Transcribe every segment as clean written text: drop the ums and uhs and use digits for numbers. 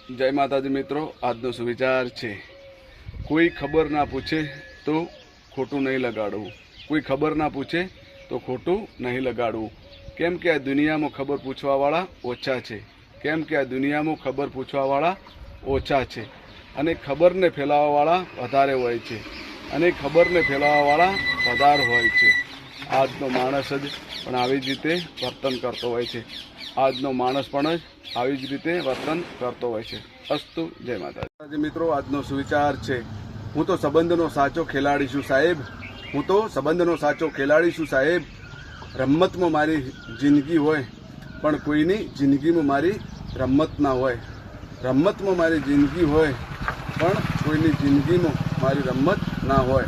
जय माताजी मित्रों, आजनो सुविचार छे कोई खबर ना पूछे तो खोटू नहीं लगाड़ू। कोई खबर ना पूछे तो खोटू नहीं लगाड़ू। केम के आ दुनिया में खबर पूछवा वाला ओछा छे। केम के आ दुनिया में खबर पूछवा वाला ओछा छे अने खबर ने फैलावा वाला वधारे होय छे अने खबर ने फैलावा वाला वधार होय छे। आजनो माणस ज पण आवी ज रीते वर्तन करतो होय छे। आजनो माणस पण આવી જ રીતે વર્તન કરતો હોય છે। અસ્તુ જય માતાજી। મિત્રો, આજનો સુવિચાર છે હું તો સંબંધનો સાચો ખેલાડી છું સાહેબ। હું તો સંબંધનો સાચો ખેલાડી છું સાહેબ। રમતમાં મારી જિંદગી હોય પણ કોઈની જિંદગીમાં મારી રમત ના હોય। રમતમાં મારી જિંદગી હોય પણ કોઈની જિંદગીમાં મારી રમત ના હોય।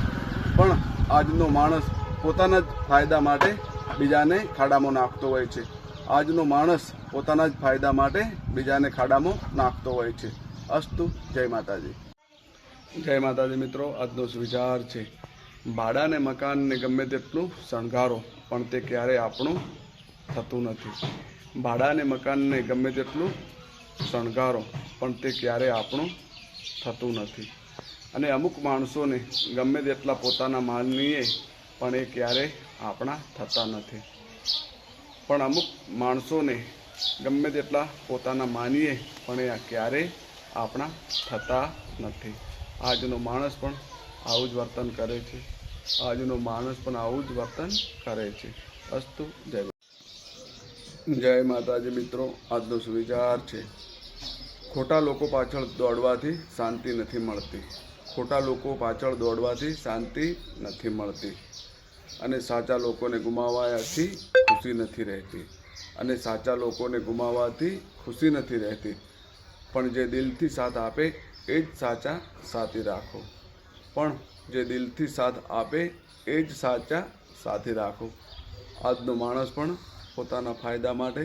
પણ આજનો માણસ પોતાના જ ફાયદા માટે બીજાને ખાડામાં નાખતો હોય છે। આજનો માણસ પોતાના જ ફાયદા માટે બીજાને ખાડામાં નાખતો હોય છે। અસ્તુ જય માતાજી। જય માતાજી મિત્રો, આજનો વિચાર છે ભાડાને મકાનને ગમે તેટલું શણગારો પણ તે ક્યારે આપણું થતું નથી। ભાડાને મકાનને ગમે તેટલું શણગારો પણ તે ક્યારે આપણું થતું નથી। અને અમુક માણસોને ગમે તેટલા પોતાના માનીએ પણ એ ક્યારે આપણા થતા નથી। પણ અમુક માણસોને ગમે તેટલા પોતાના માનીએ પણ એ ક્યારેય આપણા થતા નથી। આજનો માણસ પણ આવું જ વર્તન કરે છે। આજનો માણસ પણ આવું જ વર્તન કરે છે। અસ્તુ જય જય માતાજી મિત્રો, આજનો સુવિચાર છે ખોટા લોકો પાછળ દોડવાથી શાંતિ નથી મળતી। ખોટા લોકો પાછળ દોડવાથી શાંતિ નથી મળતી અને સાચા લોકોને ગુમાવવાથી ખુશી નથી રહેતી। અને સાચા લોકોને ગુમાવવાથી ખુશી નથી રહેતી। પણ જે દિલથી સાથ આપે એ જ સાચા સાથી રાખો। પણ જે દિલથી સાથ આપે એ જ સાચા સાથી રાખો। આજનો માણસ પણ પોતાના ફાયદા માટે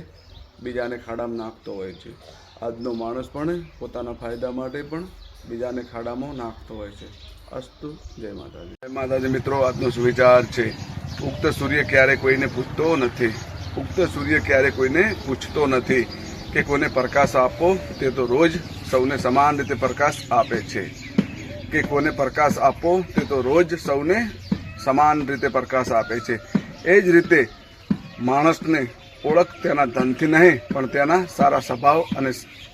બીજાને ખાડામાં નાખતો હોય છે। આજનો માણસ પણ પોતાના ફાયદા માટે પણ બીજાને ખાડામાં નાખતો હોય છે। અસ્તુ જય માતાજી। જય માતાજી મિત્રો, આજનો સુવિચાર છે ઉગત સૂર્ય ક્યારે કોઈને પૂછતો નથી। ઉગતો સૂર્ય ક્યારે કોઈને પૂછતો નથી કે કોને પ્રકાશ આપવો, તે તો રોજ સૌને સમાન રીતે પ્રકાશ આપે છે। કે કોને પ્રકાશ આપવો તે તો રોજ સૌને સમાન રીતે પ્રકાશ આપે છે। એ જ રીતે માણસને ઓળખ તેના ધનથી નહીં પણ તેના સારા સ્વભાવ અને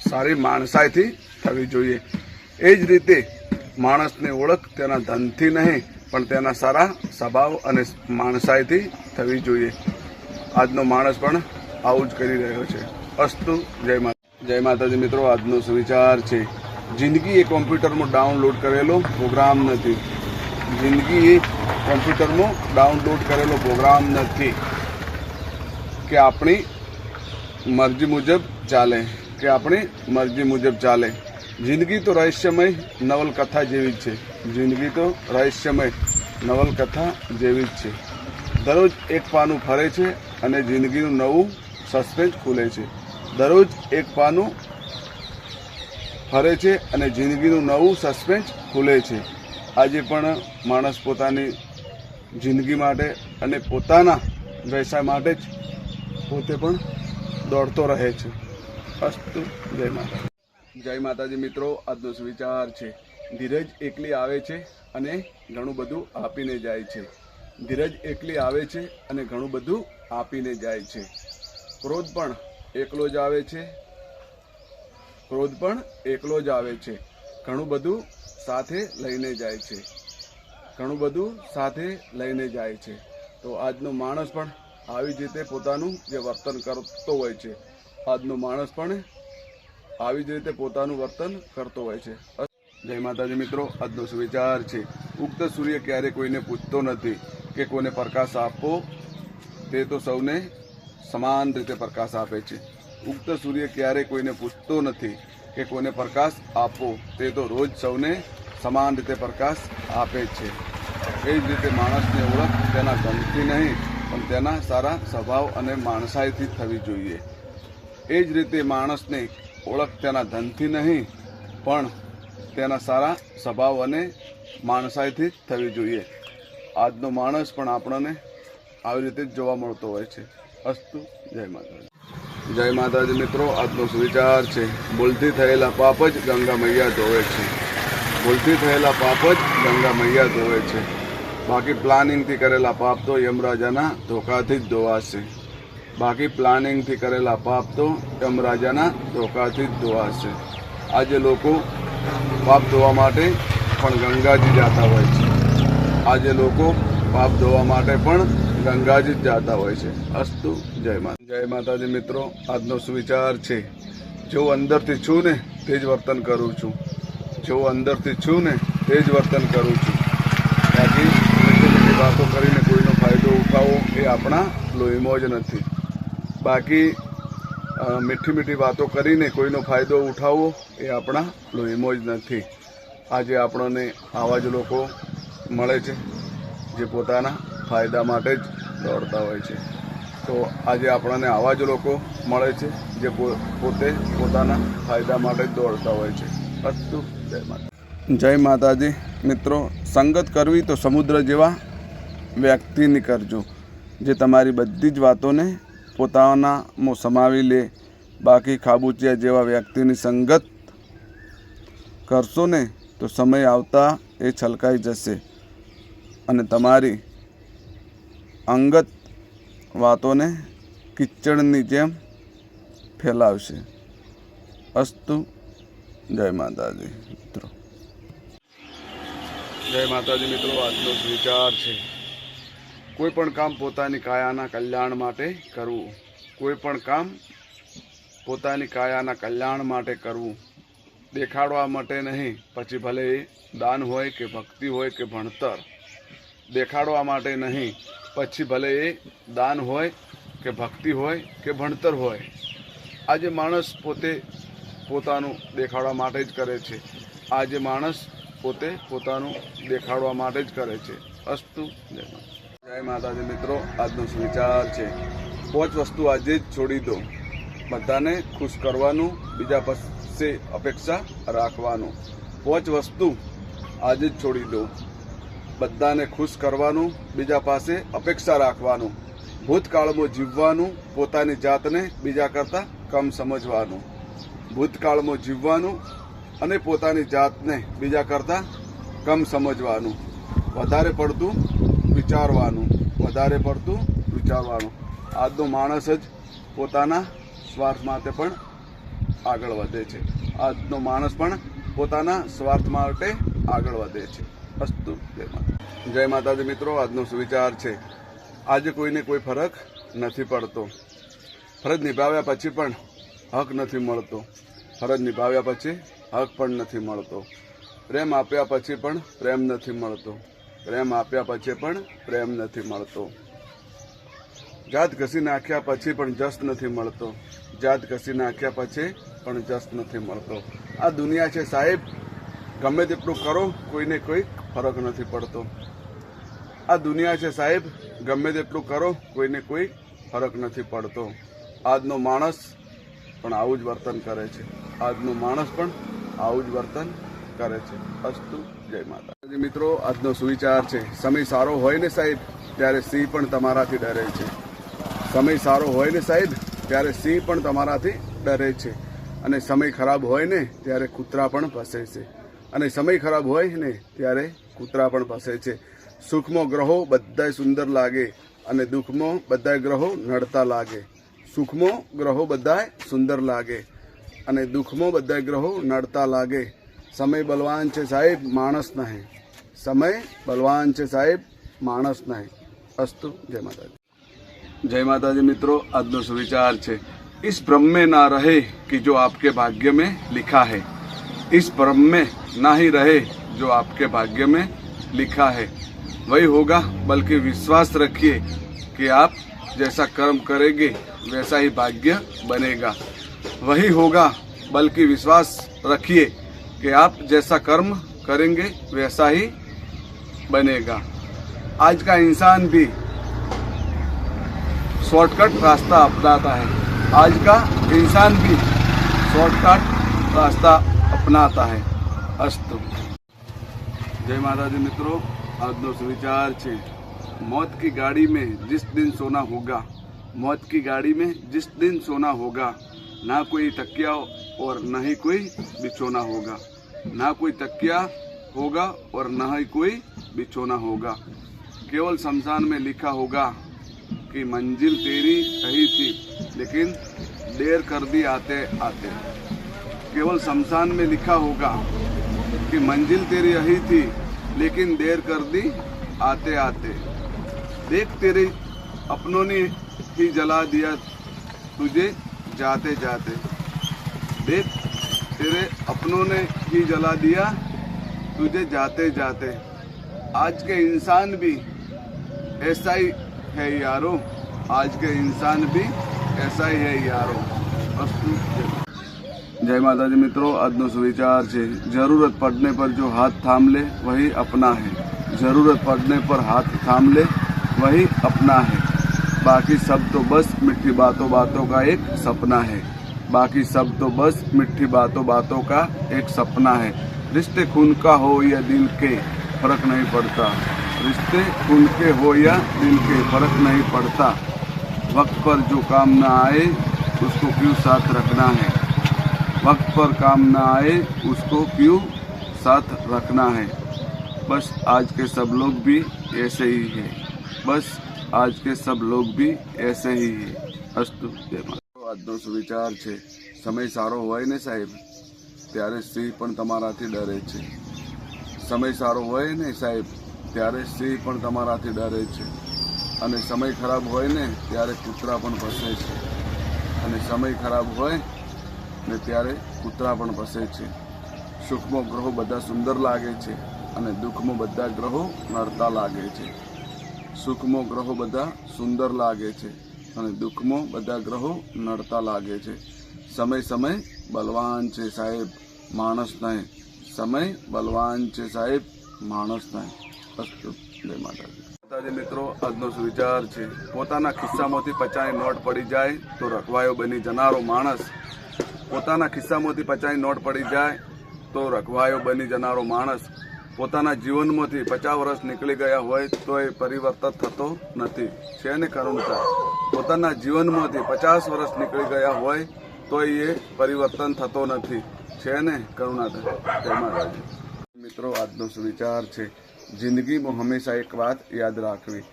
સારી માણસાઈથી થવી જોઈએ। એ જ રીતે માણસને ઓળખ તેના ધનથી નહીં પણ તેના સારા સ્વભાવ અને માણસાઈથી થવી જોઈએ। આજનો માણસ પણ આવું જ કરી રહ્યો છે। અસ્તુ જય માતા। જય માતાજી મિત્રો, આજનો સુવિચાર છે જિંદગી એ કોમ્પ્યુટરમાં ડાઉનલોડ કરેલો પ્રોગ્રામ નથી। જિંદગી એ કોમ્પ્યુટરમાં ડાઉનલોડ કરેલો પ્રોગ્રામ નથી કે આપણી મરજી મુજબ ચાલે, કે આપણી મરજી મુજબ ચાલે। જિંદગી તો રહસ્યમય નવલકથા જેવી જ છે। જિંદગી તો રહસ્યમય નવલકથા જેવી જ છે। દરરોજ એક પાનું ફરે છે અને જિંદગીનું નવું સસ્પેન્સ ખુલે છે। દરરોજ એક પાનું ફરે છે અને જિંદગીનું નવું સસ્પેન્સ ખુલે છે। આજે પણ માણસ પોતાની જિંદગી માટે અને પોતાના વ્યવસાય માટે જ પોતે પણ દોડતો રહે છે। અસ્તુ જય માતા। જય માતાજી મિત્રો, આજનો વિચાર છે ધીરજ એકલી આવે છે અને ઘણું બધું આપીને જાય છે। ધીરજ એકલી આવે છે અને ઘણું બધું આપીને જાય છે। ક્રોધ પણ એકલો જ આવે છે। ક્રોધ પણ એકલો જ આવે છે। ઘણું બધું સાથે લઈને જાય છે। ઘણું બધું સાથે લઈને જાય છે। તો આજનો માણસ પણ આવી જ રીતે પોતાનું જે વર્તન કરતો હોય છે। આજનો માણસ પણ આવી જ રીતે પોતાનું વર્તન કરતો હોય છે। જય માતાજી મિત્રો, આજનો સુવિચાર છે ઉગત સૂર્ય ક્યારે કોઈને પૂછતો નથી કે કોને પ્રકાશ આપવો, તે તો સૌને સમાન રીતે પ્રકાશ આપે છે। ઉગત સૂર્ય ક્યારે કોઈને પૂછતો નથી કે કોને પ્રકાશ આપવો, તે તો રોજ સૌને સમાન રીતે પ્રકાશ આપે છે। એ જ રીતે માણસને ઓળખ તેના ધનથી નહીં પણ તેના સારા સ્વભાવ અને માણસાઈથી થવી જોઈએ। એ જ રીતે માણસને ઓળખ તેના ધનથી નહીં પણ તેના સારા સ્વભાવ અને માણસાઈથી થવી જોઈએ। આજનો માણસ પણ આપણને આવી રીતે જ જોવા મળતો હોય છે। અસ્તુ જય માતાજી। જય માતાજી મિત્રો, આજનો સુવિચાર છે, ભૂલથી થયેલા પાપ જ ગંગા મૈયા ધોવે છે. ભૂલથી થયેલા પાપ જ ગંગા મૈયા ધોવે છે. બાકી પ્લાનિંગથી કરેલા પાપ તો યમરાજાના ધોકાથી જ ધોવાશે. બાકી પ્લાનિંગથી કરેલા પાપ તો યમરાજાના ધોકાથી જ ધોવાશે. આજે લોકો પાપ ધોવા માટે પણ ગંગાજી જતા હોય છે. આજે લોકો પાપ ધોવા માટે પણ ગંગાજી જ જતા હોય છે. અસ્તુ જય માતા. જય માતાજી મિત્રો, આજનો સુવિચાર છે, જો અંદરથી છું ને તે જ વર્તન કરું છું. જો અંદરથી છું ને તે જ વર્તન કરું છું. બાકી મીઠી વાતો કરીને કોઈનો ફાયદો ઉઠાવવો એ આપણા લોહીમાં જ નથી. બાકી મીઠી વાતો કરીને કોઈનો ફાયદો ઉઠાવવો એ આપણા લોહીમાં જ નથી. આજે આપણને આવા જ લોકો મળે છે જે પોતાના ફાયદા માટે જ દોડતા હોય છે. તો આજે આપણને આવા જ લોકો મળે છે જે પોતે પોતાના ફાયદા માટે જ દોડતા હોય છે. અસ્તુ જય માતા. જય માતાજી મિત્રો, સંગત કરવી તો સમુદ્ર જેવા વ્યક્તિની કરજો જે તમારી બધી જ વાતોને પોતાનામાં સમાવી લે. બાકી ખાબુચિયા જેવા વ્યક્તિની સંગત કરશો ને તો સમય આવતા એ છલકાઈ જશે અને તમારી અંગત વાતોને કિચડની જેમ ફેલાવશે. અસ્તુ જય માતાજી મિત્રો. જય માતાજી મિત્રો, આજનો વિચાર છે, કોઈ પણ કામ પોતાની કાયાના કલ્યાણ માટે કરવું. કોઈ પણ કામ પોતાની કાયાના કલ્યાણ માટે કરવું. દેખાડવા માટે નહીં. પછી ભલે એ દાન હોય કે ભક્તિ હોય કે ભણતર. દેખાડવા માટે નહીં. પછી ભલે એ દાન હોય કે ભક્તિ હોય કે ભણતર હોય. આજે માણસ પોતે પોતાનું દેખાડવા માટે જ કરે છે. આજે માણસ પોતે પોતાનું દેખાડવા માટે જ કરે છે. અસ્તુ જય માતા. જય માતાજી મિત્રો, આજનો વિચાર છે, 5 વસ્તુ આજે જ છોડી દો. બધાને ખુશ કરવાનું, બીજા પાસે અપેક્ષા રાખવાનું. 5 વસ્તુ આજે જ છોડી દો. બધાને ખુશ કરવાનું, બીજા પાસે અપેક્ષા રાખવાનું, ભૂતકાળમાં જીવવાનું, પોતાની જાતને બીજા કરતાં કમ સમજવાનું. ભૂતકાળમાં જીવવાનું અને પોતાની જાતને બીજા કરતાં કમ સમજવાનું. વધારે પડતું વિચારવાનું. વધારે પડતું વિચારવાનું. આજનો માણસ જ પોતાના સ્વાર્થ માટે પણ આગળ વધે છે. આજનો માણસ પણ પોતાના સ્વાર્થ માટે આગળ વધે છે. અસ્તુ જય માતા. જય માતાજી મિત્રો, આજનો સુવિચાર છે, આજે કોઈને કોઈ ફરક નથી પડતો. ફરજ નિભાવ્યા પછી પણ હક નથી મળતો. ફરજ નિભાવ્યા પછી હક પણ નથી મળતો. પ્રેમ આપ્યા પછી પણ પ્રેમ નથી મળતો. પ્રેમ આપ્યા પછી પણ પ્રેમ નથી મળતો. જાત ઘસી નાખ્યા પછી પણ જસ નથી મળતો. જાત ઘસી નાખ્યા પછી પણ જસ નથી મળતો. આ દુનિયા છે સાહેબ, ગમે તેટલું કરો કોઈને કોઈ ફરક નથી પડતો. આ દુનિયા છે સાહેબ, ગમે તેટલું કરો કોઈને કોઈ ફરક નથી પડતો. આજનો માણસ પણ આવું જ વર્તન કરે છે. આજનો માણસ પણ આવું જ વર્તન કરે છે. અસ્તુ જય માતા. મિત્રો, આજનો સુવિચાર છે, સમય સારો હોય ને સાહેબ ત્યારે સિંહ પણ તમારાથી ડરે છે. સમય સારો હોય ને સાહેબ ત્યારે સિંહ પણ તમારાથી ડરે છે. અને સમય ખરાબ હોય ને ત્યારે કૂતરા પણ ફસે છે. અને સમય ખરાબ હોય ને ત્યારે કૂતરા પણ ફસે છે. સુખમાં ગ્રહો બધાય સુંદર લાગે અને દુઃખમાં બધાય ગ્રહો નડતા લાગે. સુખમાં ગ્રહો બધાય સુંદર લાગે અને દુઃખમાં બધાય ગ્રહો નડતા લાગે. સમય બલવાન છે સાહેબ, માણસ નહીં. સમય બલવાન છે સાહેબ, માણસ નહીં. અસ્તુ જય માતાજી. जय माता जी मित्रों, आज सुविचार है, इस भ्रम में ना रहे कि जो आपके भाग्य में लिखा है. इस भ्रम में ना ही रहे जो आपके भाग्य में लिखा है. वही होगा, बल्कि विश्वास रखिए कि आप जैसा कर्म करेंगे वैसा ही भाग्य बनेगा. वही होगा, बल्कि विश्वास रखिए कि आप जैसा कर्म करेंगे वैसा ही बनेगा. आज का इंसान भी शॉर्टकट रास्ता अपनाता है. आज का इंसान भी शॉर्टकट रास्ता अपनाता है. अस्तु. जय माता जी मित्रों, आज सुविचार है, मौत की गाड़ी में जिस दिन सोना होगा मौत की गाड़ी में जिस दिन सोना होगा, ना कोई तकिया और न ही कोई बिछोना होगा, ना कोई तकिया होगा और न ही कोई बिछोना होगा। केवल शमशान में लिखा होगा कि मंजिल तेरी यही थी, लेकिन देर कर दी आते आते। केवल शमशान में लिखा होगा कि मंजिल तेरी यही थी, लेकिन देर कर दी आते आते। देख तेरे अपनों ने ही जला दिया तुझे जाते जाते। देख तेरे अपनों ने ही जला दिया तुझे जाते जाते। आज के इंसान भी ऐसा ही है यारो, आज के इंसान भी ऐसा ही है यारो। अस्तु। जय माता जी मित्रों, આજનો સુવિચાર છે, જરૂરત પડने पर जो हाथ थाम ले वही अपना है, जरूरत पड़ने पर हाथ थाम ले वही अपना है। बाकी सब तो बस मिठी बातों बातों का एक सपना है, बाकी सब तो बस मिठी बातों बातों का एक सपना है। रिश्ते खून का हो या दिल के फर्क नहीं पड़ता, रिश्ते खून के हो या दिल के फर्क नहीं पड़ता। वक्त पर जो काम ना आए उसको क्यों साथ रखना है, वक्त पर काम ना आए उसको क्यों साथ रखना है। बस आज के सब लोग भी ऐसे ही है, बस आज के सब लोग भी ऐसे ही है। અસ્તુ જય માતા। આજનો સુવિચાર છે, સમય સારો હોય ને સાહેબ ત્યારે સિંહ પણ તમારાથી ડરે છે, સમય સારો હોય ને સાહેબ ત્યારે સિંહ પણ તમારાથી ડરે છે, અને સમય ખરાબ હોય ને ત્યારે કૂતરા પણ ભસે છે, અને સમય ખરાબ હોય ને ત્યારે કૂતરા પણ ભસે છે। સુખમાં ગ્રહો બધા સુંદર લાગે છે અને દુઃખમાં બધા ગ્રહો નડતા લાગે છે। સુખમાં ગ્રહો બધા સુંદર લાગે છે અને દુઃખમાં બધા ગ્રહો નડતા લાગે છે। સમય સમય બલવાન છે સાહેબ, માણસ નહીં, સમય બલવાન છે સાહેબ, માણસ નહીં। અસ્તુ જય માતાજી। માતાજી મિત્રો, આજનો સુવિચાર છે, પોતાના ખિસ્સામાંથી 50ની નોટ પડી જાય તો રખવાયો બની જનારો માણસ, પોતાના ખિસ્સામાંથી 50ની નોટ પડી જાય તો રખવાયો બની જનારો માણસ પોતાના જીવનમાંથી 50 વર્ષ નીકળી ગયા હોય તો એ પરિવર્તન થતો નથી, છે ને કરુણતા। પોતાના જીવનમાંથી 50 વર્ષ નીકળી ગયા હોય તો એ પરિવર્તન થતો નથી, છે ને કરુણાતા। જય માતાજી। મિત્રો, આજનો સુવિચાર છે, જિંદગીમાં હંમેશા એક વાત યાદ રાખવી,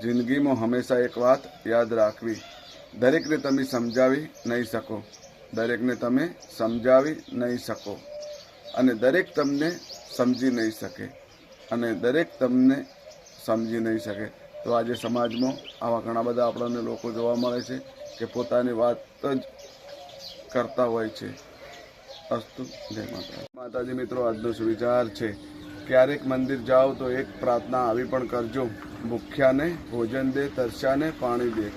જિંદગીમાં હંમેશા એક વાત યાદ રાખવી। દરેકને તમે સમજાવી નહીં શકો, દરેકને તમે સમજાવી નહીં શકો, અને દરેક તમને સમજી નહીં શકે, અને દરેક તમને સમજી નહીં શકે। તો આજે સમાજમાં આવા ઘણા બધા આપણને લોકો જોવા મળે છે કે પોતાની વાત જ કરતા હોય છે। અસ્તુ જય માતા। માતાજી મિત્રો, આજનો સુવિચાર છે, ક્યારેક મંદિર જાઓ તો એક પ્રાર્થના આવી પણ કરજો, ભૂખ્યાને ભોજન દે, તરસ્યાને પાણી દે,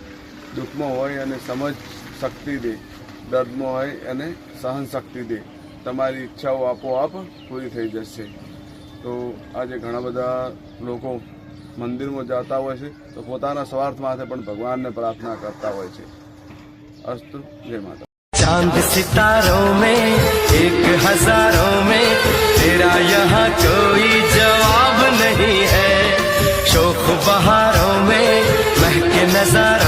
દુઃખમાં હોય અને સમજ શક્તિ દે, દર્દમાં હોય અને સહન શક્તિ દે, તમારી ઈચ્છાઓ આપોઆપ પૂરી થઈ જશે। તો આજે ઘણા બધા લોકો મંદિરમાં જતા હોય છે તો પોતાના સ્વાર્થ માટે પણ ભગવાનને પ્રાર્થના કરતા હોય છે। અસ્તુ જય માતા। चांद सितारों में एक हजारों में तेरा यहाँ कोई जवाब नहीं है, शोख बहारों में महके नजारों